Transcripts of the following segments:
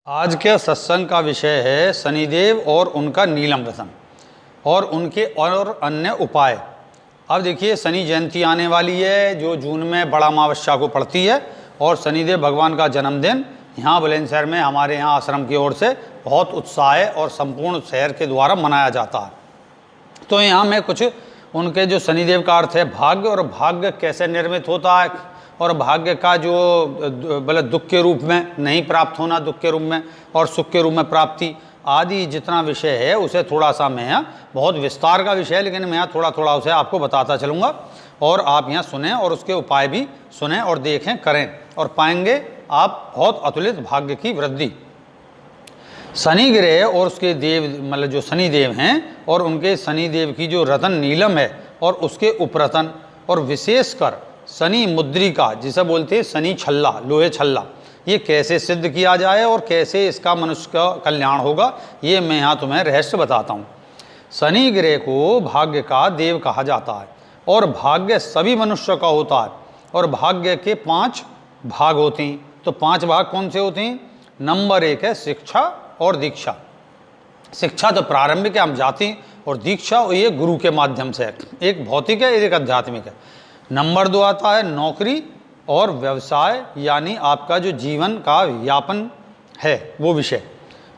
आज के सत्संग का विषय है शनिदेव और उनका नीलम रतन और उनके और अन्य उपाय। अब देखिए, शनि जयंती आने वाली है जो जून में बड़ा अमावस्या को पड़ती है और शनिदेव भगवान का जन्मदिन यहाँ बुलंदशहर में हमारे यहाँ आश्रम की ओर से बहुत उत्साह और संपूर्ण शहर के द्वारा मनाया जाता है। तो यहाँ मैं कुछ उनके जो शनिदेव का अर्थ है भाग्य, और भाग्य कैसे निर्मित होता है, और भाग्य का जो मतलब दुख के रूप में नहीं प्राप्त होना, दुख के रूप में, और सुख के रूप में प्राप्ति आदि जितना विषय है उसे थोड़ा सा मैं यहाँ, बहुत विस्तार का विषय है लेकिन मैं यहाँ थोड़ा थोड़ा उसे आपको बताता चलूँगा और आप यहाँ सुने और उसके उपाय भी सुने और देखें, करें, और पाएंगे आप बहुत अतुलित भाग्य की वृद्धि। शनि ग्रह और उसके देव मतलब जो शनि देव हैं और उनके शनि देव की जो रतन नीलम है और उसके उपरतन, और विशेषकर शनि मुद्रिका जिसे बोलते हैं शनि छल्ला, लोहे छल्ला, ये कैसे सिद्ध किया जाए और कैसे इसका मनुष्य का कल्याण होगा, ये मैं यहाँ तुम्हें रहस्य बताता हूँ। शनि ग्रह को भाग्य का देव कहा जाता है और भाग्य सभी मनुष्य का होता है, और भाग्य के 5 भाग होते हैं। तो 5 भाग कौन से होते हैं? नंबर 1 है शिक्षा और दीक्षा। शिक्षा तो प्रारंभिक है, हम जाते हैं, और दीक्षा ये गुरु के माध्यम से है, एक भौतिक है एक आध्यात्मिक है। नंबर 2 आता है नौकरी और व्यवसाय, यानी आपका जो जीवन का यापन है वो विषय।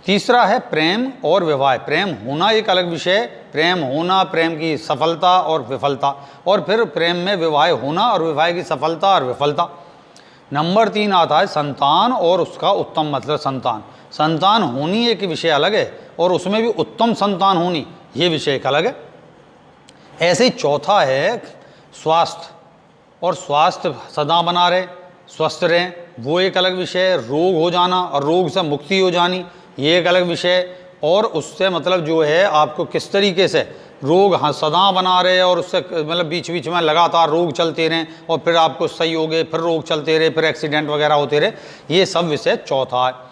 तीसरा है प्रेम और विवाह, प्रेम होना एक अलग विषय, प्रेम होना, प्रेम की सफलता और विफलता, और फिर प्रेम में विवाह होना और विवाह की सफलता और विफलता। नंबर 3 आता है संतान और उसका उत्तम मतलब संतान, संतान होनी एक विषय अलग है और उसमें भी उत्तम संतान होनी ये विषय एक अलग है। ऐसे ही चौथा है स्वास्थ्य, और स्वास्थ्य सदा बना रहे, स्वस्थ रहें, वो एक अलग विषय। रोग हो जाना और रोग से मुक्ति हो जानी ये एक अलग विषय, और उससे मतलब जो है आपको किस तरीके से रोग सदा बना रहे और उससे मतलब बीच बीच में लगातार रोग चलते रहें और फिर आपको सही हो गए, फिर रोग चलते रहे, फिर एक्सीडेंट वगैरह होते रहे, ये सब विषय चौथा है।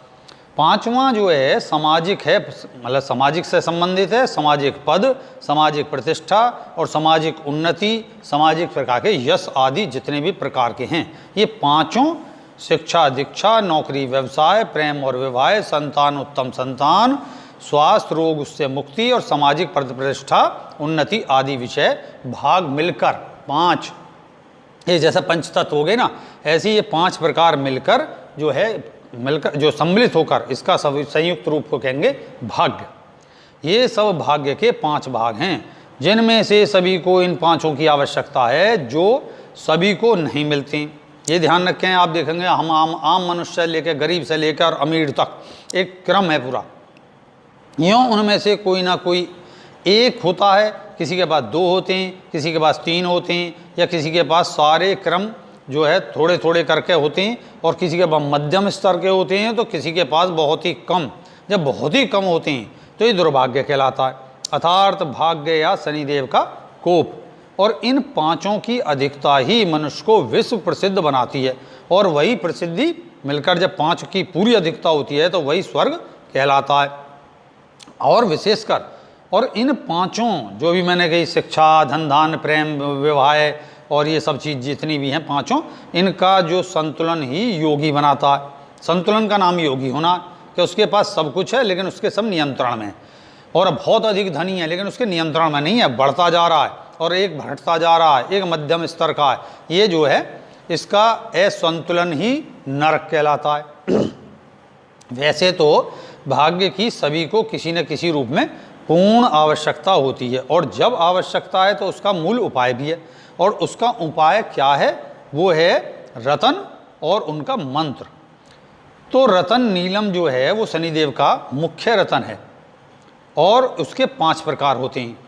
5वां जो है सामाजिक है, मतलब सामाजिक से संबंधित है, सामाजिक पद, सामाजिक प्रतिष्ठा और सामाजिक उन्नति, सामाजिक प्रकार के यश आदि जितने भी प्रकार के हैं, ये 5 शिक्षा दीक्षा, नौकरी व्यवसाय, प्रेम और विवाह, संतान उत्तम संतान, स्वास्थ्य रोग उससे मुक्ति और सामाजिक प्रतिष्ठा उन्नति आदि विषय भाग मिलकर 5, ये जैसे पंचतत्व हो गए ना, ऐसे ये 5 प्रकार मिलकर जो है मिलकर जो सम्मिलित होकर इसका सब संयुक्त रूप को कहेंगे भाग्य। ये सब भाग्य के 5 भाग हैं जिनमें से सभी को इन 5 की आवश्यकता है जो सभी को नहीं मिलती। ये ध्यान रखें, आप देखेंगे हम आम मनुष्य से लेकर गरीब से लेकर अमीर तक एक क्रम है पूरा, यूँ उनमें से कोई ना कोई एक होता है, किसी के पास 2 होते हैं, किसी के पास 3 होते हैं, या किसी के पास सारे क्रम जो है थोड़े थोड़े करके होते हैं, और किसी के पास मध्यम स्तर के होते हैं, तो किसी के पास बहुत ही कम। जब बहुत ही कम होते हैं तो ये दुर्भाग्य कहलाता है, अर्थात भाग्य या शनिदेव का कोप। और इन 5 की अधिकता ही मनुष्य को विश्व प्रसिद्ध बनाती है, और वही प्रसिद्धि मिलकर जब 5 की पूरी अधिकता होती है तो वही स्वर्ग कहलाता है। और विशेषकर और इन 5 जो भी मैंने कही, शिक्षा, धन धान, प्रेम, विवाह और ये सब चीज़ जितनी भी हैं 5, इनका जो संतुलन ही योगी बनाता है। संतुलन का नाम योगी होना, कि उसके पास सब कुछ है लेकिन उसके सब नियंत्रण में है, और बहुत अधिक धनी है लेकिन उसके नियंत्रण में नहीं है, बढ़ता जा रहा है, और एक घटता जा रहा है, एक मध्यम स्तर का है, ये जो है इसका असंतुलन ही नरक कहलाता है। वैसे तो भाग्य की सभी को किसी न किसी रूप में पूर्ण आवश्यकता होती है, और जब आवश्यकता है तो उसका मूल उपाय भी है, और उसका उपाय क्या है? वो है रतन और उनका मंत्र। तो रतन नीलम जो है वो शनिदेव का मुख्य रतन है, और उसके 5 प्रकार होते हैं।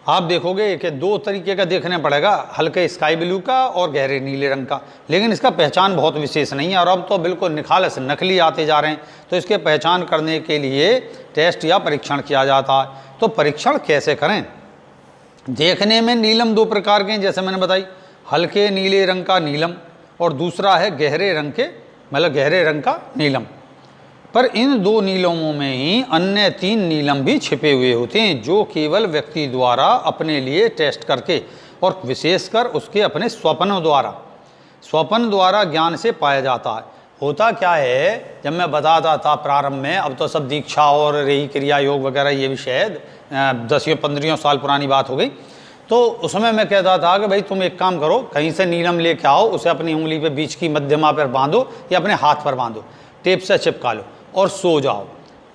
आप देखोगे कि 2 तरीके का देखने पड़ेगा, हल्के स्काई ब्लू का और गहरे नीले रंग का, लेकिन इसका पहचान बहुत विशेष नहीं है, और अब तो बिल्कुल निखालस नकली आते जा रहे हैं। तो इसके पहचान करने के लिए टेस्ट या परीक्षण किया जाता है। तो परीक्षण कैसे करें? देखने में नीलम 2 प्रकार के हैं, जैसे मैंने बताई, हल्के नीले रंग का नीलम, और दूसरा है गहरे रंग के मतलब गहरे रंग का नीलम। पर इन 2 नीलमों में ही अन्य 3 नीलम भी छिपे हुए होते हैं, जो केवल व्यक्ति द्वारा अपने लिए टेस्ट करके और विशेषकर उसके अपने स्वप्न द्वारा ज्ञान से पाया जाता है। होता क्या है, जब मैं बताता था प्रारंभ में, अब तो सब दीक्षा और रेही क्रिया योग वगैरह ये भी शायद 10-15 साल पुरानी बात हो गई, तो उसमें मैं कहता था कि भाई तुम एक काम करो, कहीं से नीलम लेके आओ, उसे अपनी उंगली पे बीच की मध्यमा पर बांधो या अपने हाथ पर बांधो, टेप से चिपका लो और सो जाओ।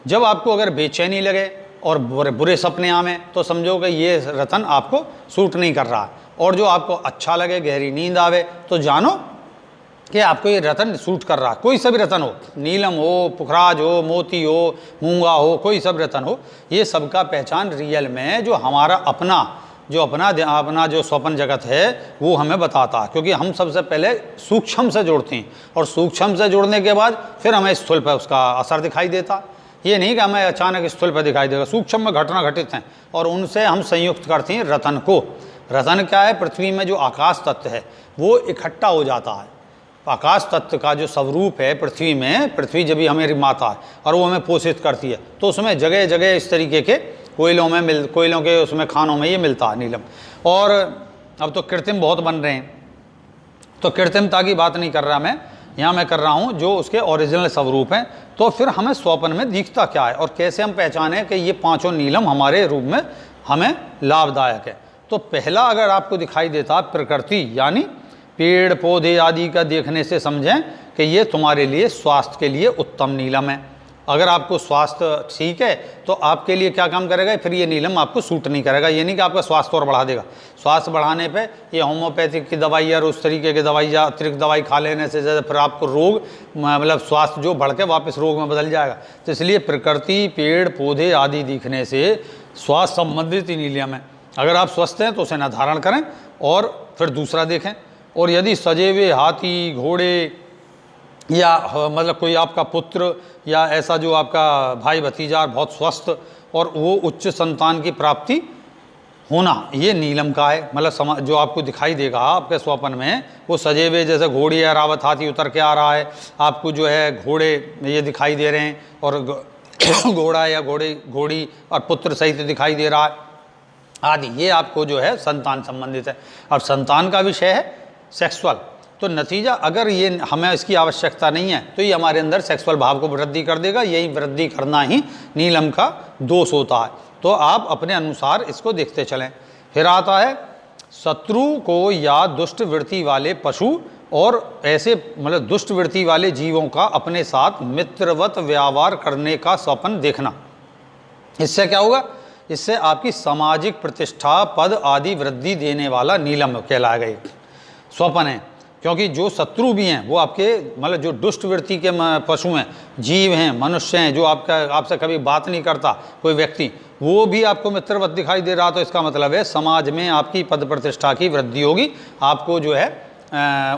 जब आपको अगर बेचैनी लगे और बुरे सपने आवे तो समझो कि ये रतन आपको सूट नहीं कर रहा, और जो आपको अच्छा लगे, गहरी नींद आवे, तो जानो कि आपको ये रतन सूट कर रहा। कोई सा भी रतन हो, नीलम हो, पुखराज हो, मोती हो, मूंगा हो, कोई सब रतन हो, ये सबका पहचान रियल में जो हमारा अपना जो स्वप्न जगत है वो हमें बताता है, क्योंकि हम सबसे पहले सूक्ष्म से जोड़ते हैं और सूक्ष्म से जोड़ने के बाद फिर हमें स्थूल पर उसका असर दिखाई देता। ये नहीं कि हमें अचानक स्थूल पर दिखाई देगा, सूक्ष्म में घटना घटित हैं और उनसे हम संयुक्त करते हैं रतन को। रतन क्या है? पृथ्वी में जो आकाश तत्व है वो इकट्ठा हो जाता है। आकाश तत्व का जो स्वरूप है पृथ्वी में, पृथ्वी जब भी हमें माता है और वो हमें पोषित करती है, तो उसमें जगह जगह इस तरीके के कोयलों के उसमें खानों में ये मिलता है नीलम। और अब तो कृत्रिम बहुत बन रहे हैं, तो कृत्रिमता की बात नहीं कर रहा मैं, यहाँ मैं कर रहा हूँ जो उसके ओरिजिनल स्वरूप हैं। तो फिर हमें स्वप्न में दिखता क्या है और कैसे हम पहचाने कि ये पांचों नीलम हमारे रूप में हमें लाभदायक है। तो पहला अगर आपको दिखाई देता प्रकृति यानी पेड़ पौधे आदि का देखने से समझें कि ये तुम्हारे लिए स्वास्थ्य के लिए उत्तम नीलम है। अगर आपको स्वास्थ्य ठीक है तो आपके लिए क्या काम करेगा, फिर ये नीलम आपको सूट नहीं करेगा। ये नहीं कि आपका स्वास्थ्य और बढ़ा देगा, स्वास्थ्य बढ़ाने पे ये होम्योपैथिक की दवाई या उस तरीके की दवाई या अतिरिक्त दवाई खा लेने से ज़्यादा फिर आपको रोग मतलब स्वास्थ्य जो बढ़ के वापस रोग में बदल जाएगा। तो इसलिए प्रकृति पेड़ पौधे आदि दिखने से स्वास्थ्य संबंधित ही नीलम है। अगर आप स्वस्थ हैं तो उसे न धारण करें और फिर दूसरा देखें। और यदि सजे हुए हाथी घोड़े या मतलब कोई आपका पुत्र या ऐसा जो आपका भाई भतीजा बहुत स्वस्थ और वो उच्च संतान की प्राप्ति होना, ये नीलम का है। मतलब जो आपको दिखाई देगा आपके स्वप्न में, वो सजे हुए जैसे घोड़ी या रावत हाथी उतर के आ रहा है, आपको जो है घोड़े ये दिखाई दे रहे हैं और घोड़ा या घोड़ी और पुत्र सहित दिखाई दे रहा है आदि, ये आपको जो है संतान संबंधित है। अब संतान का विषय है सेक्सुअल, तो नतीजा अगर ये हमें इसकी आवश्यकता नहीं है तो ये हमारे अंदर सेक्सुअल भाव को वृद्धि कर देगा। यही वृद्धि करना ही नीलम का दोष होता है। तो आप अपने अनुसार इसको देखते चलें। फिर आता है शत्रु को या दुष्ट वृत्ति वाले पशु और ऐसे मतलब दुष्ट वृत्ति वाले जीवों का अपने साथ मित्रवत व्यवहार करने का स्वप्न देखना। इससे क्या होगा? इससे आपकी सामाजिक प्रतिष्ठा पद आदि वृद्धि देने वाला नीलम कहलाएगा एक स्वप्न है। क्योंकि जो शत्रु भी हैं वो आपके मतलब जो दुष्ट वृत्ति के पशु हैं, जीव हैं, मनुष्य हैं, जो आपसे कभी बात नहीं करता कोई व्यक्ति, वो भी आपको मित्रवत दिखाई दे रहा, तो इसका मतलब है समाज में आपकी पद प्रतिष्ठा की वृद्धि होगी, आपको जो है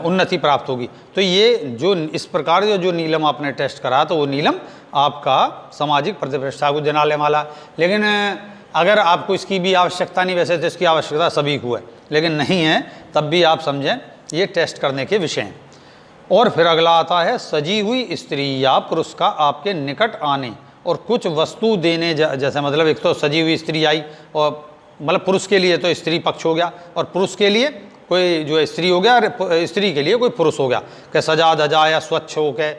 उन्नति प्राप्त होगी। तो ये जो इस प्रकार जो नीलम आपने टेस्ट करा तो वो नीलम आपका सामाजिक प्रतिष्ठा को दिलाने वाला। लेकिन अगर आपको इसकी भी आवश्यकता नहीं, वैसे तो इसकी आवश्यकता सभी को है, लेकिन नहीं है तब भी आप समझें ये टेस्ट करने के विषय हैं। और फिर अगला आता है सजी हुई स्त्री या पुरुष का आपके निकट आने और कुछ वस्तु देने, जैसे मतलब एक तो सजी हुई स्त्री आई और मतलब पुरुष के लिए तो स्त्री पक्ष हो गया और पुरुष के लिए कोई जो स्त्री हो गया, स्त्री के लिए कोई पुरुष हो गया कि सजा धजा या स्वच्छ हो के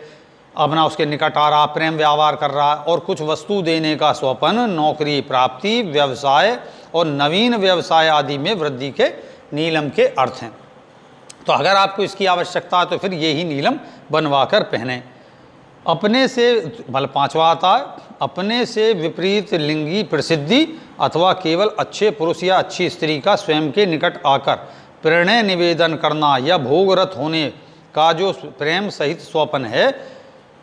अपना उसके निकट आ रहा, प्रेम व्यवहार कर रहा और कुछ वस्तु देने का स्वप्न, नौकरी प्राप्ति, व्यवसाय और नवीन व्यवसाय आदि में वृद्धि के नीलम के अर्थ हैं। तो अगर आपको इसकी आवश्यकता है तो फिर यही नीलम बनवा कर पहने। अपने से मतलब पांचवा आता है अपने से विपरीत लिंगी प्रसिद्धि अथवा केवल अच्छे पुरुष या अच्छी स्त्री का स्वयं के निकट आकर प्रणय निवेदन करना या भोगरत होने का जो प्रेम सहित स्वप्न है,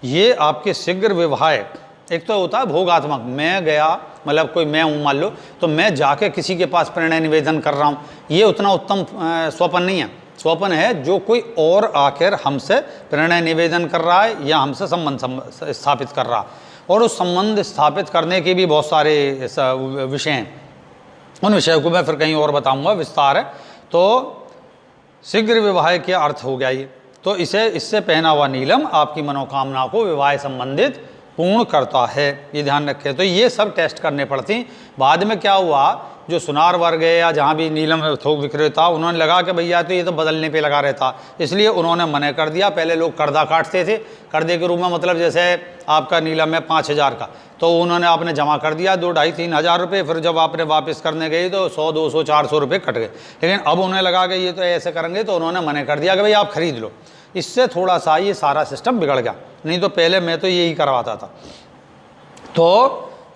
ये आपके शीघ्र विवाह। एक तो होता है भोगात्मक, मैं गया मतलब कोई मैं हूँ मान लो, तो मैं जाके किसी के पास प्रणय निवेदन कर रहा हूँ, ये उतना उत्तम स्वप्न नहीं है। स्वप्न है जो कोई और आकर हमसे प्रणय निवेदन कर रहा है या हमसे संबंध स्थापित कर रहा है, और उस संबंध स्थापित करने के भी बहुत सारे विषय हैं, उन विषयों को मैं फिर कहीं और बताऊंगा विस्तार है। तो शीघ्र विवाह के अर्थ हो गया ये। तो इससे पहना हुआ नीलम आपकी मनोकामना को विवाह संबंधित पूर्ण करता है, ये ध्यान रखें। तो ये सब टेस्ट करने पड़ते हैं। बाद में क्या हुआ जो सुनार वर्ग है या जहाँ भी नीलम थोक विक्रेता, उन्होंने लगा कि भैया तो ये तो बदलने पे लगा रहता, इसलिए उन्होंने मना कर दिया। पहले लोग कर्दा काटते थे, कर्दे के रूप में मतलब जैसे आपका नीलम है 5,000 का, तो उन्होंने आपने जमा कर दिया 2, 2.5, 3 हज़ार रुपये, फिर जब आपने वापस करने गई तो 100, 200, 400 रुपये कट गए। लेकिन अब उन्हें लगा कि ये तो ऐसे करेंगे, तो उन्होंने मना कर दिया कि भाई आप खरीद लो। इससे थोड़ा सा ये सारा सिस्टम बिगड़ गया, नहीं तो पहले मैं तो यही करवाता था। तो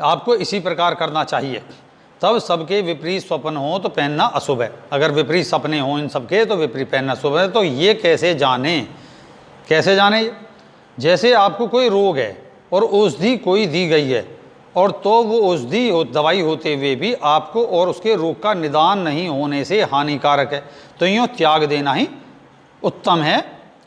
आपको इसी प्रकार करना चाहिए। तब सबके विपरीत स्वप्न हो तो पहनना अशुभ है। अगर विपरीत सपने हों इन सबके तो विपरीत पहनना शुभ है। तो ये कैसे जाने, कैसे जाने? जैसे आपको कोई रोग है और औषधि कोई दी गई है, और तो वो औषधि दवाई होते हुए भी आपको और उसके रोग का निदान नहीं होने से हानिकारक है, तो यूँ त्याग देना ही उत्तम है,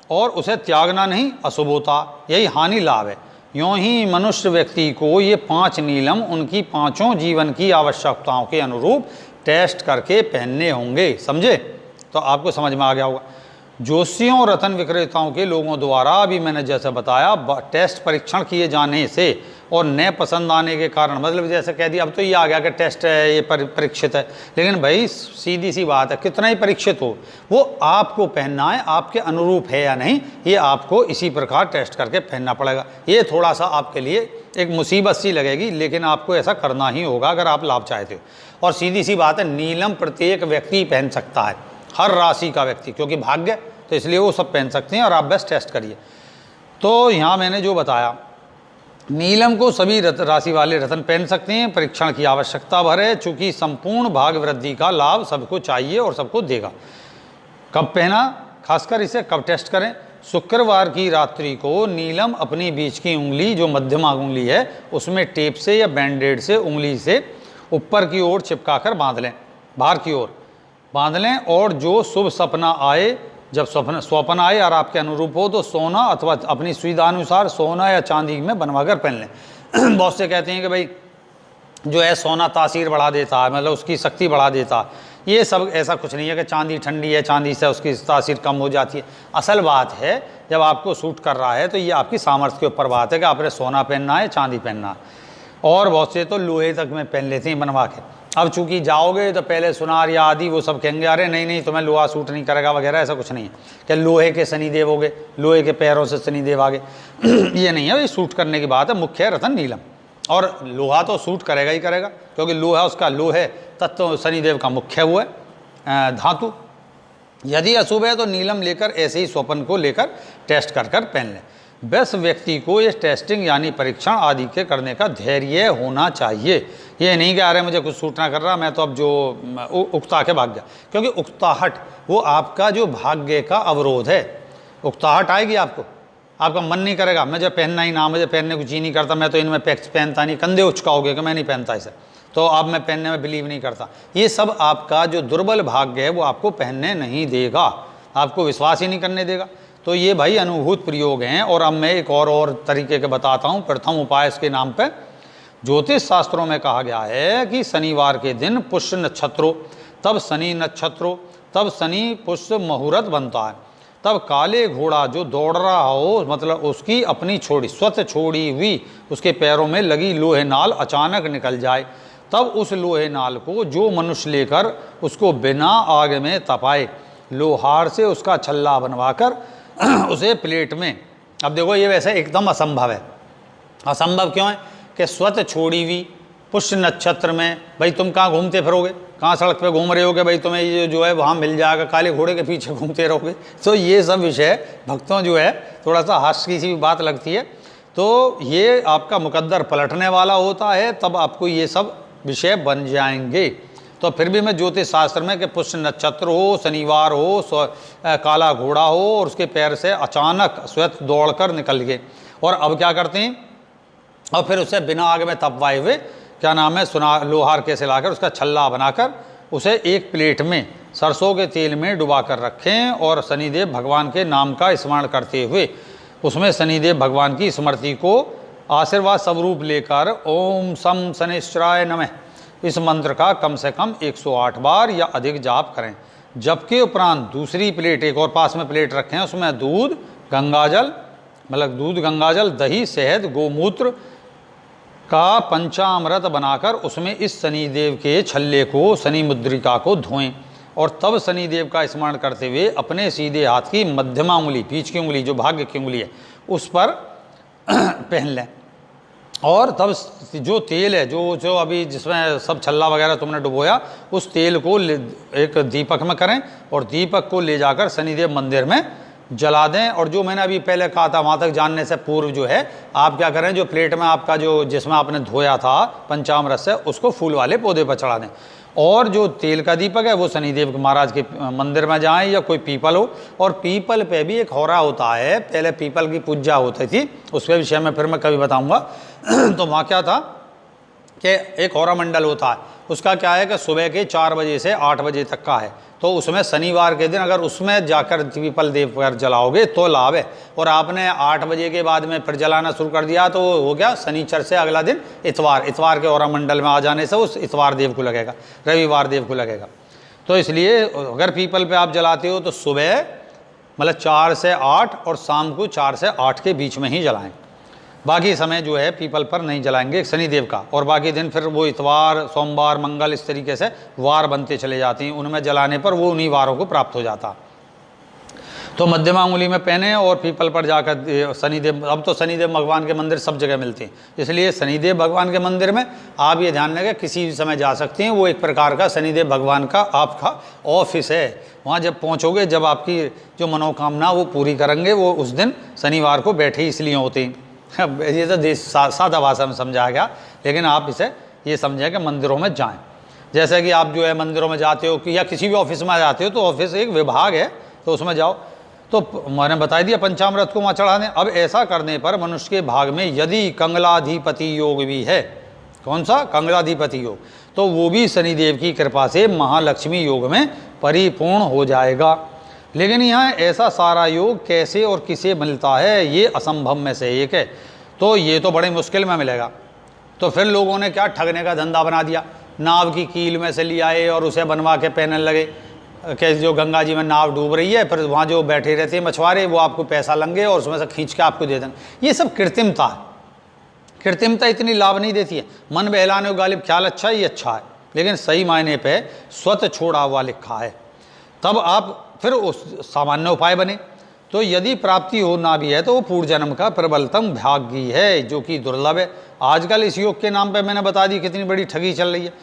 और उसे त्यागना नहीं अशुभ होता, यही हानि लाभ है। यूँ ही मनुष्य व्यक्ति को ये 5 नीलम उनकी 5 जीवन की आवश्यकताओं के अनुरूप टेस्ट करके पहनने होंगे। समझे? तो आपको समझ में आ गया होगा। ज्योतिषियों और रत्न विक्रेताओं के लोगों द्वारा अभी मैंने जैसे बताया टेस्ट परीक्षण किए जाने से और न पसंद आने के कारण, मतलब जैसे कह दिया अब तो ये आ गया कि टेस्ट है, ये परीक्षित है, लेकिन भाई सीधी सी बात है, कितना ही परीक्षित हो वो आपको पहनना है, आपके अनुरूप है या नहीं, ये आपको इसी प्रकार टेस्ट करके पहनना पड़ेगा। ये थोड़ा सा आपके लिए एक मुसीबत सी लगेगी, लेकिन आपको ऐसा करना ही होगा अगर आप लाभ चाहते हो। और सीधी सी बात है, नीलम प्रत्येक व्यक्ति पहन सकता है, हर राशि का व्यक्ति, क्योंकि भाग्य, तो इसलिए वो सब पहन सकते हैं, और आप बस टेस्ट करिए। तो यहाँ मैंने जो बताया, नीलम को सभी राशि वाले रत्न पहन सकते हैं, परीक्षण की आवश्यकता भर है, चूँकि संपूर्ण भाग वृद्धि का लाभ सबको चाहिए और सबको देगा। कब पहना, खासकर इसे कब टेस्ट करें? शुक्रवार की रात्रि को नीलम अपनी बीच की उंगली, जो मध्यमा उंगली है, उसमें टेप से या बैंडेड से उंगली से ऊपर की ओर चिपका कर बांध लें, बाहर की ओर बांध लें, और जो शुभ सपना आए, जब स्वप्न आए और आपके अनुरूप हो, तो सोना अथवा अपनी सुविधानुसार सोना या चांदी में बनवा कर पहन लें। बहुत से कहते हैं कि भाई जो है सोना तासीर बढ़ा देता है, मतलब उसकी शक्ति बढ़ा देता है। ये सब ऐसा कुछ नहीं है कि चांदी ठंडी है, चांदी से उसकी तासीर कम हो जाती है। असल बात है, जब आपको सूट कर रहा है तो ये आपकी सामर्थ्य के ऊपर बात है कि आपने सोना पहनना है, चांदी पहनना है। और बहुत से तो लोहे तक में पहन लेते हैं बनवा के। अब चूंकि जाओगे तो पहले सुनार या आदि वो सब कहेंगे अरे नहीं नहीं तुम्हें लोहा सूट नहीं करेगा वगैरह, ऐसा कुछ नहीं है कि लोहे के शनिदेव होगे, लोहे के पैरों से शनिदेव आगे ये नहीं है, ये सूट करने की बात है। मुख्य है रत्न नीलम, और लोहा तो सूट करेगा ही करेगा, क्योंकि लोहा उसका लोहे तत्व शनिदेव का मुख्य वो है धातु। यदि अशुभ है तो नीलम लेकर ऐसे ही स्वप्न को लेकर टेस्ट कर कर पहन लें। बस व्यक्ति को ये टेस्टिंग यानी परीक्षण आदि के करने का धैर्य होना चाहिए। ये नहीं कि अरे मुझे कुछ सूट ना कर रहा, मैं तो अब जो उकता के भाग गया, क्योंकि उकताहट वो आपका जो भाग्य का अवरोध है। उकताहट आएगी आपको, आपका मन नहीं करेगा, मुझे पहनना ही ना, मुझे पहनने को जी नहीं करता, मैं तो इनमें पैक्स पहनता नहीं, कंधे उचकाओगे कि मैं नहीं पहनता इसे, तो अब मैं पहनने में बिलीव नहीं करता। ये सब आपका जो दुर्बल भाग्य है वो आपको पहनने नहीं देगा, आपको विश्वास ही नहीं करने देगा। तो ये भाई अनुभूत प्रयोग हैं। और अब मैं एक और तरीके के बताता हूँ। प्रथम उपाय इसके नाम पे ज्योतिष शास्त्रों में कहा गया है कि शनिवार के दिन पुष्य नक्षत्रों, तब शनि नक्षत्रों, तब शनि पुष्य मुहूर्त बनता है, तब काले घोड़ा जो दौड़ रहा हो, मतलब उसकी अपनी छोड़ी स्वतः छोड़ी हुई उसके पैरों में लगी लोहे नाल अचानक निकल जाए, तब उस लोहे नाल को जो मनुष्य लेकर उसको बिना आग में तपाए, लोहार से उसका छल्ला बनवाकर उसे प्लेट में, अब देखो ये वैसे एकदम असंभव है। असंभव क्यों है कि स्वतः छोड़ी हुई पुष्य नक्षत्र में, भाई तुम कहाँ घूमते फिरोगे, कहाँ सड़क पे घूम रहे होगे, भाई तुम्हें ये जो है वहाँ मिल जाएगा, काले घोड़े के पीछे घूमते रहोगे। तो ये सब विषय भक्तों जो है थोड़ा सा हास्य की सी बात लगती है। तो ये आपका मुकद्दर पलटने वाला होता है, तब आपको ये सब विषय बन जाएंगे। तो फिर भी मैं ज्योतिष शास्त्र में कि पुष्य नक्षत्र हो, शनिवार हो, काला घोड़ा हो और उसके पैर से अचानक स्वतः दौड़कर निकल गए, और अब क्या करते हैं, और फिर उसे बिना आग में तपवाए हुए क्या नाम है लोहार कैसे लाकर उसका छल्ला बनाकर उसे एक प्लेट में सरसों के तेल में डुबा कर रखें, और शनिदेव भगवान के नाम का स्मरण करते हुए उसमें शनिदेव भगवान की स्मृति को आशीर्वाद स्वरूप लेकर ओम सम शनिश्चराय नमः इस मंत्र का कम से कम 108 बार या अधिक जाप करें। जबकि उपरांत दूसरी प्लेट, एक और पास में प्लेट रखें, उसमें दूध, गंगाजल, मतलब दूध, गंगाजल, दही, शहद, गोमूत्र का पंचामृत बनाकर उसमें इस शनिदेव के छल्ले को, शनि मुद्रिका को धोएं और तब शनिदेव का स्मरण करते हुए अपने सीधे हाथ की मध्यमा उंगली, बीच की उंगली जो भाग्य की उंगली है, उस पर पहन लें। और तब जो तेल है, जो जो अभी जिसमें सब छल्ला वगैरह तुमने डुबोया, उस तेल को एक दीपक में करें और दीपक को ले जाकर शनिदेव मंदिर में जला दें। और जो मैंने अभी पहले कहा था, वहाँ तक जानने से पूर्व जो है आप क्या करें, जो प्लेट में आपका जो जिसमें आपने धोया था पंचामृत से, उसको फूल वाले पौधे पर चढ़ा दें। और जो तेल का दीपक है वो शनिदेव महाराज के मंदिर में जाएं या कोई पीपल हो, और पीपल पे भी एक होरा होता है, पहले पीपल की पूजा होती थी, उसके विषय में फिर मैं कभी बताऊंगा। तो वहाँ क्या था कि एक होरा मंडल होता है, उसका क्या है कि सुबह के 4 बजे से 8 बजे तक का है। तो उसमें शनिवार के दिन अगर उसमें जाकर पीपल देव पर जलाओगे तो लाभ है, और आपने 8 बजे के बाद में फिर जलाना शुरू कर दिया तो हो गया शनिचर से अगला दिन इतवार, इतवार के होरा मंडल में आ जाने से उस इतवार देव को लगेगा, रविवार देव को लगेगा। तो इसलिए अगर पीपल पे आप जलाते हो तो सुबह मतलब 4 से 8 और शाम को 4 से 8 के बीच में ही जलाएं। बाकी समय जो है पीपल पर नहीं जलाएंगे शनिदेव का, और बाकी दिन फिर वो इतवार, सोमवार, मंगल इस तरीके से वार बनते चले जाते हैं, उनमें जलाने पर वो उन्हीं वारों को प्राप्त हो जाता। तो मध्यमा उंगली में पहने और पीपल पर जाकर शनिदेव, अब तो शनिदेव भगवान के मंदिर सब जगह मिलते हैं, इसलिए शनिदेव भगवान के मंदिर में आप ये ध्यान रखें किसी भी समय जा सकते हैं। वो एक प्रकार का शनिदेव भगवान का आपका ऑफिस है। वहाँ जब पहुँचोगे, जब आपकी जो मनोकामना वो पूरी करेंगे, वो उस दिन शनिवार को बैठे इसलिए होते हैं। ये तो सादा भाषा में समझाया गया, लेकिन आप इसे ये समझें कि मंदिरों में जाएं। जैसे कि आप जो है मंदिरों में जाते हो कि या किसी भी ऑफिस में जाते हो, तो ऑफिस एक विभाग है तो उसमें जाओ, तो मैंने बता दिया पंचामृत को वहाँ चढ़ा दें। अब ऐसा करने पर मनुष्य के भाग में यदि कंगलाधिपति योग भी है, कौन सा कंगलाधिपति योग, तो वो भी शनिदेव की कृपा से महालक्ष्मी योग में परिपूर्ण हो जाएगा। लेकिन यहाँ ऐसा सारा योग कैसे और किसे मिलता है, ये असंभव में से एक है। तो ये तो बड़े मुश्किल में मिलेगा। तो फिर लोगों ने क्या ठगने का धंधा बना दिया, नाव की कील में से ले आए और उसे बनवा के पहनने लगे कि जो गंगा जी में नाव डूब रही है, फिर वहाँ जो बैठे रहते हैं मछुआरे, वो आपको पैसा लेंगे और उसमें से खींच के आपको दे देंगे। ये सब कृत्रिमता है। कृत्रिमता इतनी लाभ नहीं देती है। मन बहलाने को गालिब ख्याल अच्छा ही अच्छा है, लेकिन सही मायने पे स्वतः छोड़ा हुआ लिखा है। तब आप फिर उस सामान्य उपाय बने। तो यदि प्राप्ति होना भी है तो वो पूर्व जन्म का प्रबलतम भाग्य है, जो कि दुर्लभ है। आजकल इस योग के नाम पे मैंने बता दी कितनी बड़ी ठगी चल रही है।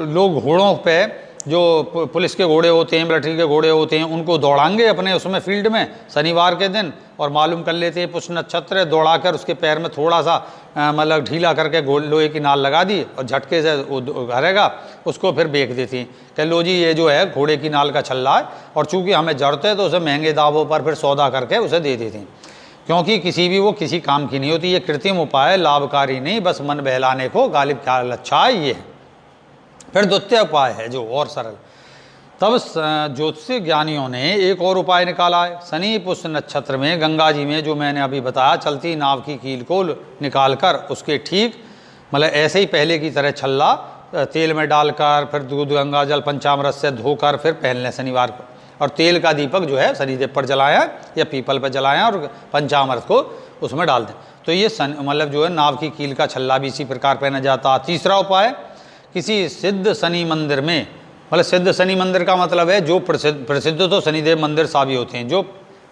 लोग घोड़ों पे, जो पुलिस के घोड़े होते हैं, मिलिट्री के घोड़े होते हैं, उनको दौड़ाएंगे अपने उसमें फील्ड में शनिवार के दिन, और मालूम कर लेते हैं पुष्य नक्षत्र, दौड़ाकर उसके पैर में थोड़ा सा मतलब ढीला करके लोहे की नाल लगा दी और झटके से हरेगा, उसको फिर बेच देती हैं कि लो जी ये जो है घोड़े की नाल का छल्ला है, और चूंकि हमें जरूरत है तो उसे महंगे दावों पर फिर सौदा करके उसे दे देते हैं, क्योंकि वो किसी काम की नहीं होती। ये कृत्रिम उपाय लाभकारी नहीं, बस मन बहलाने को गालिब ख्याल अच्छा है ये। फिर द्वितीय उपाय है जो और सरल। तब ज्योतिष ज्ञानियों ने एक और उपाय निकाला है। शनि पुष्य नक्षत्र में गंगा जी में, जो मैंने अभी बताया, चलती नाव की कील को निकालकर उसके ठीक मतलब ऐसे ही पहले की तरह छल्ला तेल में डालकर फिर दूध गंगा जल पंचामृत से धोकर फिर पहन लें शनिवार को, और तेल का दीपक जो है शनिदेव पर जलाएं या पीपल पर जलाएं और पंचामृत को उसमें डाल दें। तो ये मतलब जो है नाव की कील का छल्ला भी इसी प्रकार पहना जाता है। तीसरा उपाय, किसी सिद्ध शनि मंदिर में, मतलब सिद्ध शनि मंदिर का मतलब है जो प्रसिद्ध तो शनिदेव मंदिर सभी होते हैं, जो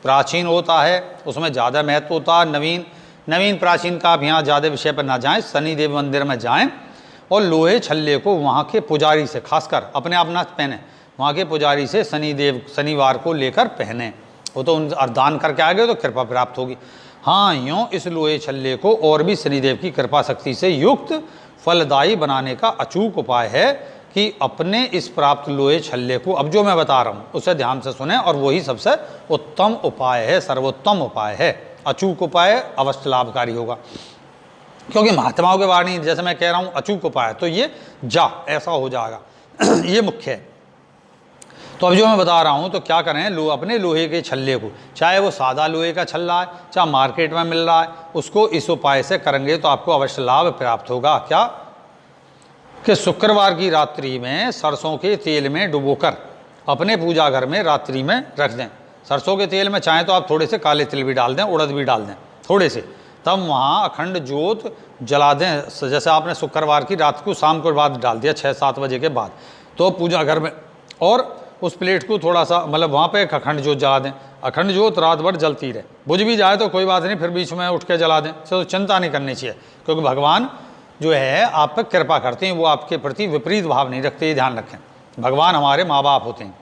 प्राचीन होता है उसमें ज़्यादा महत्व होता है। नवीन प्राचीन का आप यहाँ ज़्यादा विषय पर ना जाएं, शनिदेव मंदिर में जाएं और लोहे छल्ले को वहाँ के पुजारी से, खासकर अपने आप ना पहने, वहाँ के पुजारी से शनिवार को लेकर पहने। वो तो उन दान करके आ गए तो कृपा प्राप्त होगी। हाँ, यूँ इस लोहे छल्ले को और भी शनिदेव की कृपा शक्ति से युक्त फलदायी बनाने का अचूक उपाय है कि अपने इस प्राप्त लोहे छल्ले को, अब जो मैं बता रहा हूँ उसे ध्यान से सुने, और वही सबसे उत्तम उपाय है, सर्वोत्तम उपाय है। अचूक उपाय अवश्य लाभकारी होगा, क्योंकि महात्माओं के वाणी जैसे मैं कह रहा हूँ अचूक उपाय, तो ये ऐसा हो जाएगा ये मुख्य है। तो अब जो मैं बता रहा हूँ, तो क्या करें, अपने लोहे के छल्ले को, चाहे वो सादा लोहे का छल्ला है, चाहे मार्केट में मिल रहा है, उसको इस उपाय से करेंगे तो आपको अवश्य लाभ प्राप्त होगा। क्या कि शुक्रवार की रात्रि में सरसों के तेल में डुबोकर अपने पूजा घर में रात्रि में रख दें। सरसों के तेल में चाहें तो आप थोड़े से काले तिल भी डाल दें, उड़द भी डाल दें थोड़े से, तब वहाँ अखंड ज्योत जला दें। जैसे आपने शुक्रवार की रात को शाम को बाद डाल दिया 6-7 बजे के बाद, तो पूजा घर में, और उस प्लेट को थोड़ा सा मतलब वहाँ पे एक अखंड जोत जला दें। अखंड जोत रात भर जलती रहे, बुझ भी जाए तो कोई बात नहीं, फिर बीच में उठ के जला दें, तो चिंता नहीं करनी चाहिए, क्योंकि भगवान जो है आप पर कृपा करते हैं, वो आपके प्रति विपरीत भाव नहीं रखते, ये ध्यान रखें। भगवान हमारे माँ बाप होते हैं।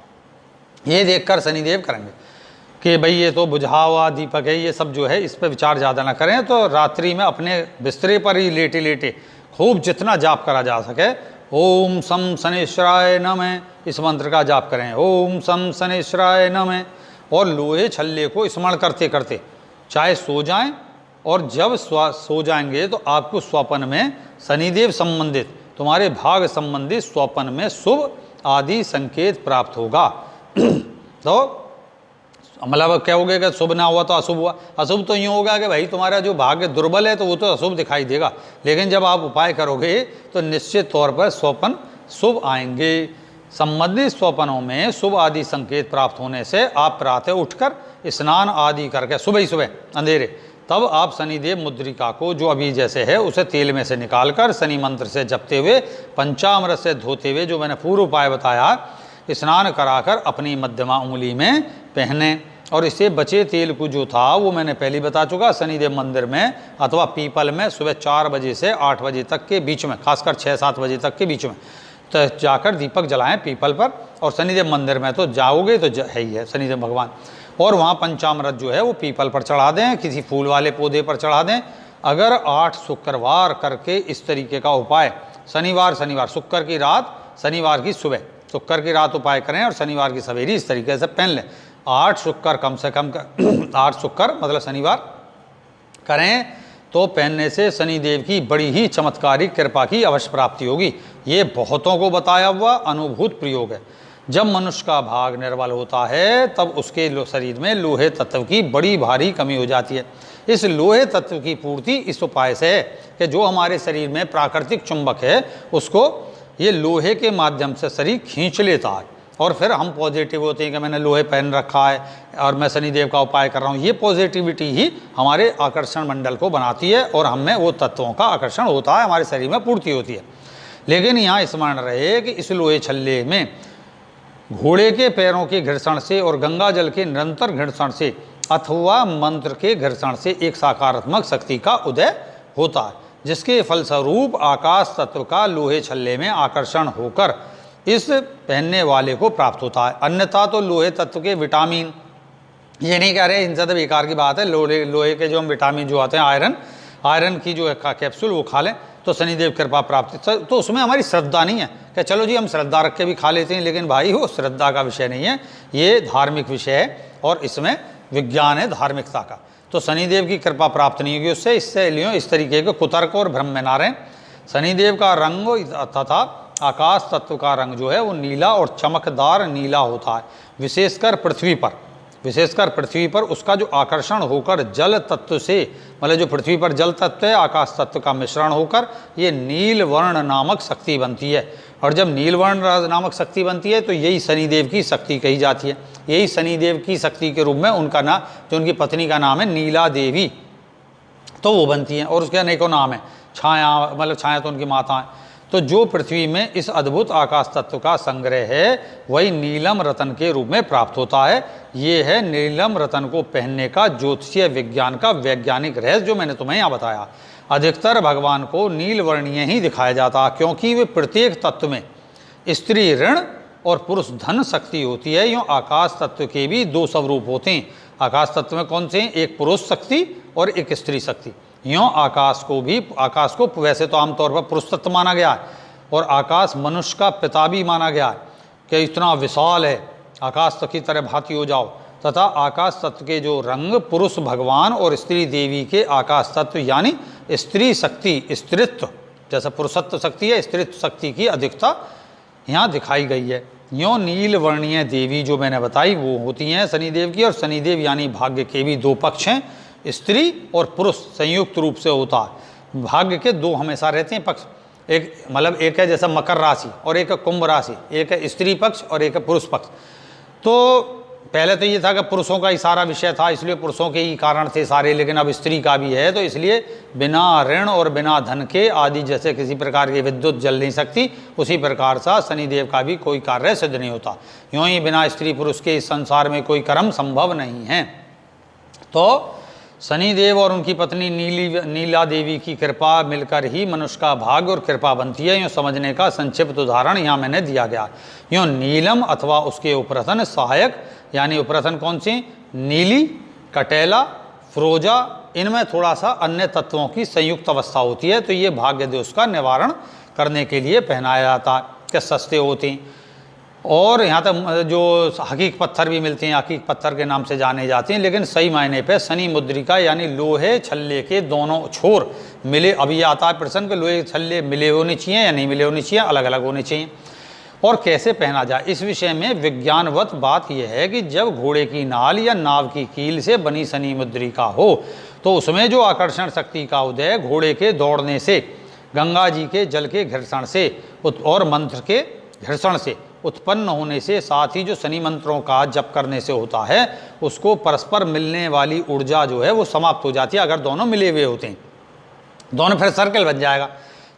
ये देखकर शनिदेव करेंगे कि भाई ये तो बुझा हुआ दीपक है, ये सब जो है इस पर विचार ज़्यादा ना करें, तो रात्रि में अपने बिस्तरे पर ही लेटे लेटे खूब जितना जाप करा जा सके, ओम सम शनिश्चराय नमः, इस मंत्र का जाप करें, ओम सम शनिश्चराय नमः, और लोहे छल्ले को स्मरण करते करते चाहे सो जाएं, और जब सो जाएंगे तो आपको स्वप्न में शनिदेव संबंधित, तुम्हारे भाग संबंधित स्वप्न में शुभ आदि संकेत प्राप्त होगा। तो मतलब क्या हो गया कि शुभ ना हुआ तो अशुभ हुआ। अशुभ तो यूँ होगा कि भाई तुम्हारा जो भाग्य दुर्बल है तो वो तो अशुभ दिखाई देगा, लेकिन जब आप उपाय करोगे तो निश्चित तौर पर स्वप्न शुभ आएंगे। संबंधित स्वप्नों में शुभ आदि संकेत प्राप्त होने से आप प्रातः उठकर स्नान आदि करके सुबह ही सुबह अंधेरे, तब आप शनिदेव मुद्रिका को जो अभी जैसे है उसे तेल में से निकालकर शनि मंत्र से जपते हुए, पंचामृत से धोते हुए, जो मैंने पूर्व उपाय बताया, स्नान कराकर अपनी मध्यमा उंगली में पहने। और इससे बचे तेल को जो था वो मैंने पहले बता चुका, शनिदेव मंदिर में अथवा पीपल में सुबह 4 बजे से 8 बजे तक के बीच में, खासकर 6-7 बजे तक के बीच में तो जाकर दीपक जलाएं पीपल पर। और शनिदेव मंदिर में तो जाओगे तो है ही है शनिदेव भगवान, और वहाँ पंचामृत जो है वो पीपल पर चढ़ा दें, किसी फूल वाले पौधे पर चढ़ा दें। अगर 8 शुक्रवार करके इस तरीके का उपाय शनिवार शुक्र की रात, शनिवार की सुबह, शुक्र की रात उपाय करें और शनिवार की सवेरी इस तरीके से पहन लें। 8 शुक्र कम से कम 8 शुक्र मतलब शनिवार करें तो पहनने से शनिदेव की बड़ी ही चमत्कारिक कृपा की अवश्य प्राप्ति होगी। ये बहुतों को बताया हुआ अनुभूत प्रयोग है। जब मनुष्य का भाग निर्बल होता है तब उसके शरीर में लोहे तत्व की बड़ी भारी कमी हो जाती है। इस लोहे तत्व की पूर्ति इस उपाय से है कि जो हमारे शरीर में प्राकृतिक चुंबक है उसको ये लोहे के माध्यम से शरीर खींच लेता है, और फिर हम पॉजिटिव होते हैं कि मैंने लोहे पहन रखा है और मैं शनिदेव का उपाय कर रहा हूँ। ये पॉजिटिविटी ही हमारे आकर्षण मंडल को बनाती है और हमें वो तत्वों का आकर्षण होता है, हमारे शरीर में पूर्ति होती है। लेकिन यहाँ स्मरण रहे कि इस लोहे छल्ले में घोड़े के पैरों के घर्षण से और गंगा जल के निरंतर घर्षण से अथवा मंत्र के घर्षण से एक सकारात्मक शक्ति का उदय होता है, जिसके फलस्वरूप आकाश तत्व का लोहे छल्ले में आकर्षण होकर इस पहनने वाले को प्राप्त होता है। अन्यथा तो लोहे तत्व के विटामिन, ये नहीं कह रहे इनसे तो बेकार की बात है, लोहे के जो हम विटामिन जो आते हैं, आयरन की जो कैप्सूल वो खा लें तो शनिदेव कृपा प्राप्त, तो उसमें हमारी श्रद्धा नहीं है कि चलो जी हम श्रद्धा रख के भी खा लेते हैं, लेकिन भाई वो श्रद्धा का विषय नहीं है, ये धार्मिक विषय है और इसमें विज्ञान है धार्मिकता का। तो शनिदेव की कृपा प्राप्त नहीं होगी उससे। इससे लियो इस तरीके के कुतर्क और भ्रम में ना रहें। शनिदेव का रंग तथा आकाश तत्व का रंग जो है वो नीला और चमकदार नीला होता है, विशेषकर पृथ्वी पर उसका जो आकर्षण होकर जल तत्व से, मतलब जो पृथ्वी पर जल तत्व है आकाश तत्व का मिश्रण होकर ये नील वर्ण नामक शक्ति बनती है। और जब नील वर्ण नामक शक्ति बनती है तो यही शनिदेव की शक्ति कही जाती है। यही शनिदेव की शक्ति के रूप में उनका नाम, जो उनकी पत्नी का नाम है नीला देवी, तो वो बनती हैं और उसके अनेकों नाम है। छाया, मतलब छाया तो उनकी माता है। तो जो पृथ्वी में इस अद्भुत आकाश तत्व का संग्रह है वही नीलम रतन के रूप में प्राप्त होता है। ये है नीलम रतन को पहनने का ज्योतिषीय विज्ञान का वैज्ञानिक रहस्य जो मैंने तुम्हें यहाँ बताया। अधिकतर भगवान को नील वर्णीय ही दिखाया जाता क्योंकि वे प्रत्येक तत्व में स्त्री ऋण और पुरुष धन शक्ति होती है। यूँ आकाश तत्व के भी 2 स्वरूप होते हैं। आकाश तत्व में कौन से हैं? एक पुरुष शक्ति और एक स्त्री शक्ति। यूँ आकाश को वैसे तो आमतौर पर पुरुष तत्व माना गया है और आकाश मनुष्य का पिता भी माना गया है कि इतना विशाल है, आकाश तत्व की तरह भांति हो जाओ। तथा आकाश तत्व के जो रंग पुरुष भगवान और स्त्री देवी के आकाश तत्व यानी स्त्री शक्ति, स्त्रीत्व, जैसा पुरुषत्व शक्ति है स्त्रीत्व शक्ति की अधिकता यहाँ दिखाई गई है। यूँ नील वर्णीय देवी जो मैंने बताई वो होती हैं शनिदेव की, और शनिदेव यानी भाग्य के भी 2 पक्ष हैं, स्त्री और पुरुष संयुक्त रूप से होता है। भाग्य के 2 हमेशा रहते हैं पक्ष, एक है जैसा मकर राशि और एक है कुंभ राशि, एक है स्त्री पक्ष और एक है पुरुष पक्ष। तो पहले तो ये था कि पुरुषों का ही सारा विषय था, इसलिए पुरुषों के ही कारण थे सारे, लेकिन अब स्त्री का भी है, तो इसलिए बिना ऋण और बिना धन के आदि जैसे किसी प्रकार की विद्युत जल नहीं सकती, उसी प्रकार सा शनिदेव का भी कोई कार्य सिद्ध नहीं होता। यूँ ही बिना स्त्री पुरुष के इस संसार में कोई कर्म संभव नहीं है। तो शनिदेव और उनकी पत्नी नीला देवी की कृपा मिलकर ही मनुष्य का भाग्य और कृपा बनती है। यूँ समझने का संक्षिप्त उदाहरण यहाँ मैंने दिया गया। यूँ नीलम अथवा उसके उपरतन सहायक, यानी उपरतन कौन सी, नीली, कटेला, फ्रोजा, इनमें थोड़ा सा अन्य तत्वों की संयुक्त अवस्था होती है, तो ये भाग्य दोष का निवारण करने के लिए पहनाया जाता है, कि सस्ते होते हैं। और यहाँ तक जो हकीक पत्थर भी मिलते हैं, हकीक पत्थर के नाम से जाने जाते हैं, लेकिन सही मायने पे शनि मुद्रिका यानी लोहे छल्ले के दोनों छोर मिले, अभी आता है प्रश्न कि लोहे छल्ले मिले होने चाहिए या नहीं मिले होने चाहिए, अलग अलग होने चाहिए, और कैसे पहना जाए। इस विषय में विज्ञानवत बात यह है कि जब घोड़े की नाल या नाव की कील से बनी शनि मुद्रिका हो तो उसमें जो आकर्षण शक्ति का उदय घोड़े के दौड़ने से, गंगा जी के जल के घर्षण से और मंत्र के घर्षण से उत्पन्न होने से, साथ ही जो शनि मंत्रों का जप करने से होता है, उसको परस्पर मिलने वाली ऊर्जा जो है वो समाप्त हो जाती है। अगर दोनों मिले हुए होते हैं, दोनों फिर सर्कल बन जाएगा।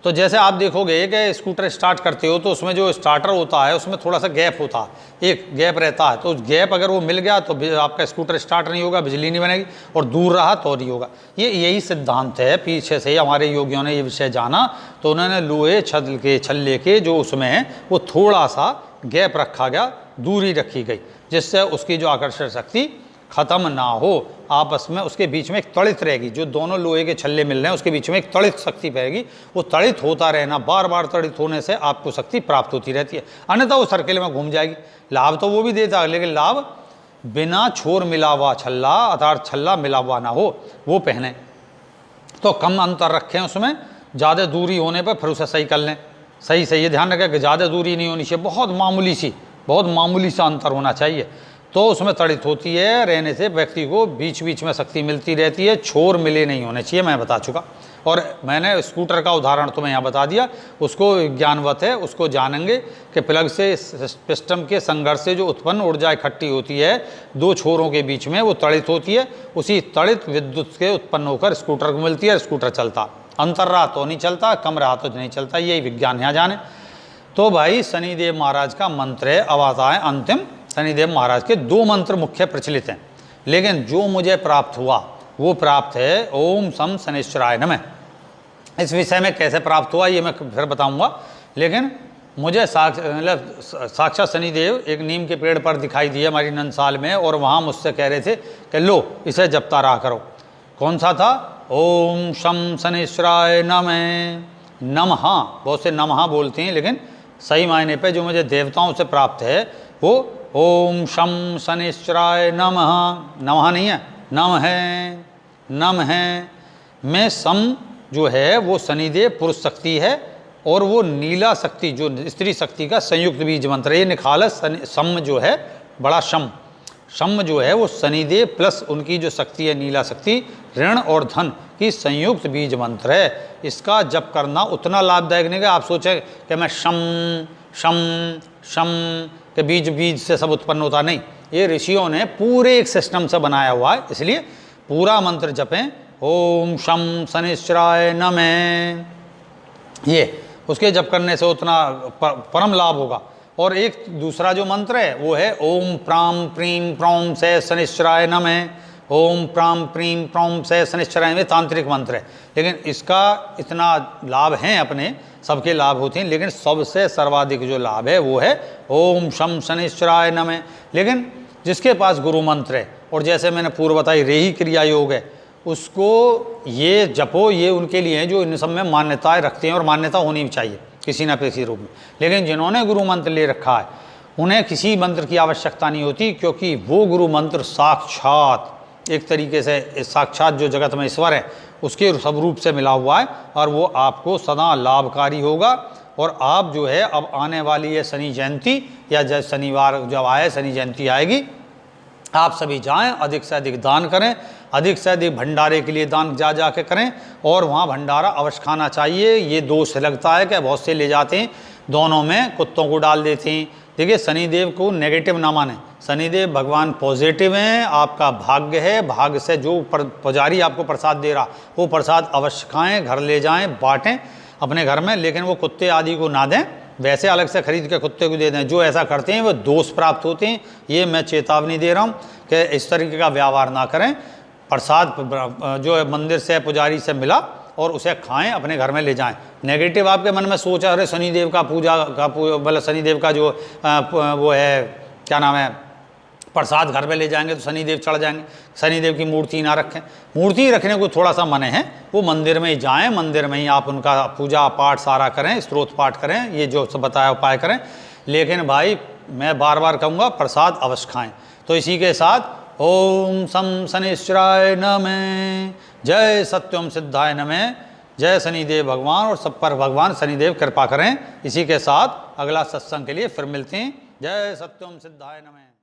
तो जैसे आप देखोगे कि स्कूटर स्टार्ट करते हो तो उसमें जो स्टार्टर होता है उसमें थोड़ा सा गैप होता है, एक गैप रहता है, तो उस गैप अगर वो मिल गया तो आपका स्कूटर स्टार्ट नहीं होगा, बिजली नहीं बनेगी, और दूर रहा तो नहीं होगा। यही सिद्धांत है। पीछे से हमारे योगियों ने ये विषय जाना तो उन्होंने लोहे छल्ले के जो उसमें है वो थोड़ा सा गैप रखा गया, दूरी रखी गई, जिससे उसकी जो आकर्षण शक्ति खत्म ना हो, आपस में उसके बीच में एक तड़ित रहेगी। जो दोनों लोहे के छल्ले मिल रहे हैं उसके बीच में एक तड़ित शक्ति रहेगी, वो तड़ित होता रहना, बार बार तड़ित होने से आपको शक्ति प्राप्त होती रहती है, अन्यथा वो सर्किल में घूम जाएगी। लाभ तो वो भी देता है, लेकिन लाभ बिना छोर मिला हुआ छल्ला अर्थात छल्ला मिला हुआ ना हो वो पहने, तो कम अंतर रखें उसमें, ज़्यादा दूरी होने पर फिर उसे सही कर लें। सही ये ध्यान रखें कि ज़्यादा दूरी नहीं होनी चाहिए, बहुत मामूली सा अंतर होना चाहिए, तो उसमें तड़ित होती है। रहने से व्यक्ति को बीच बीच में शक्ति मिलती रहती है, छोर मिले नहीं होने चाहिए, मैं बता चुका। और मैंने स्कूटर का उदाहरण तुम्हें यहाँ बता दिया, उसको ज्ञानवत है, उसको जानेंगे कि प्लग से सिस्टम के संघर्ष से जो उत्पन्न ऊर्जा इकट्ठी होती है दो छोरों के बीच में, वो तड़ित होती है, उसी तड़ित विद्युत के उत्पन्न होकर स्कूटर को मिलती है, स्कूटर चलता। अंतर रहा तो नहीं चलता, कम रहा तो नहीं चलता, यही विज्ञान यहाँ जाने। तो भाई शनिदेव महाराज का मंत्र है, अब आता है अंतिम। शनिदेव महाराज के दो मंत्र मुख्य प्रचलित हैं, लेकिन जो मुझे प्राप्त हुआ वो प्राप्त है ओम शम शनिश्चराय नमः। इस विषय में कैसे प्राप्त हुआ ये मैं फिर बताऊंगा, लेकिन मुझे साक्षात शनिदेव एक नीम के पेड़ पर दिखाई दिए हमारी नंदसाल में, और वहाँ मुझसे कह रहे थे कि लो इसे जपता रहा करो। कौन सा था? ओम शम शनिश्चराय नमः। नमः, बहुत से नमः बोलते हैं, लेकिन सही मायने पे जो मुझे देवताओं से प्राप्त है वो ओम शम शनिश्चराय नमः। नमः नहीं है, नम है, नम है। में सम जो है वो शनिदेव पुरुष शक्ति है, और वो नीला शक्ति जो स्त्री शक्ति का संयुक्त बीज मंत्र है। ये निखालस सम जो है बड़ा शम जो है वो शनिदेव प्लस उनकी जो शक्ति है नीला शक्ति, ऋण और धन की संयुक्त बीज मंत्र है। इसका जप करना उतना लाभदायक नहीं है आप सोचें कि मैं शम शम शम के बीज से सब उत्पन्न होता, नहीं। ये ऋषियों ने पूरे एक सिस्टम से बनाया हुआ है, इसलिए पूरा मंत्र जपें ओम शम शनिश्चराय नमः। ये उसके जप करने से उतना परम लाभ होगा। और एक दूसरा जो मंत्र है वो है ओम प्राम प्रीम प्रौम से शनिश्चराय नमः। ओम प्राम प्रीम प्रौम से शनिश्चराय में तांत्रिक मंत्र है, लेकिन इसका इतना लाभ है, अपने सबके लाभ होते हैं, लेकिन सबसे सर्वाधिक जो लाभ है वो है ओम शम शनिश्चराय नमः। लेकिन जिसके पास गुरु मंत्र है, और जैसे मैंने पूर्व बताई रेही क्रिया योग है, उसको ये जपो, ये उनके लिए है जो इन सब में मान्यताएं रखते हैं, और मान्यता होनी भी चाहिए किसी न किसी रूप में। लेकिन जिन्होंने गुरु मंत्र ले रखा है उन्हें किसी मंत्र की आवश्यकता नहीं होती, क्योंकि वो गुरु मंत्र साक्षात एक तरीके से साक्षात जो जगत में ईश्वर है उसके सब रूप से मिला हुआ है, और वो आपको सदा लाभकारी होगा। और आप जो है अब आने वाली है शनि जयंती, या जब शनिवार जब आए शनि जयंती आएगी, आप सभी जाएं, अधिक से अधिक दान करें, अधिक से अधिक भंडारे के लिए दान जा के करें, और वहाँ भंडारा अवश्य खाना चाहिए। ये दोष लगता है कि बहुत से ले जाते हैं, दोनों में कुत्तों को डाल देते हैं। देखिए शनिदेव को नेगेटिव ना माने, शनिदेव भगवान पॉजिटिव हैं, आपका भाग्य है, भाग्य से जो पुजारी आपको प्रसाद दे रहा वो प्रसाद अवश्य खाएं, घर ले जाएं, बांटें अपने घर में, लेकिन वो कुत्ते आदि को ना दें, वैसे अलग से खरीद के कुत्ते को दे दें। जो ऐसा करते हैं वो दोष प्राप्त होते हैं, ये मैं चेतावनी दे रहा हूँ कि इस तरीके का व्यवहार ना करें। प्रसाद जो मंदिर से पुजारी से मिला और उसे खाएं, अपने घर में ले जाएं। नेगेटिव आपके मन में सोचा, अरे शनिदेव का पूजा का मतलब शनिदेव का जो वो है क्या नाम है प्रसाद घर में ले जाएंगे तो शनिदेव चढ़ जाएंगे, शनिदेव की मूर्ति ना रखें। मूर्ति रखने को थोड़ा सा मने है, वो मंदिर में ही जाएं, मंदिर में ही आप उनका पूजा पाठ सारा करें, स्तोत्र पाठ करें, ये जो सब बताया उपाय करें। लेकिन भाई मैं बार बार कहूँगा प्रसाद अवश्य खाएं। तो इसी के साथ ओम सम शनिश्चराय नमः, जय सत्यम सिद्धाय नमः, जय शनिदेव भगवान, और सब पर भगवान शनिदेव कृपा करें। इसी के साथ अगला सत्संग के लिए फिर मिलते हैं। जय सत्यम सिद्धाय नमः।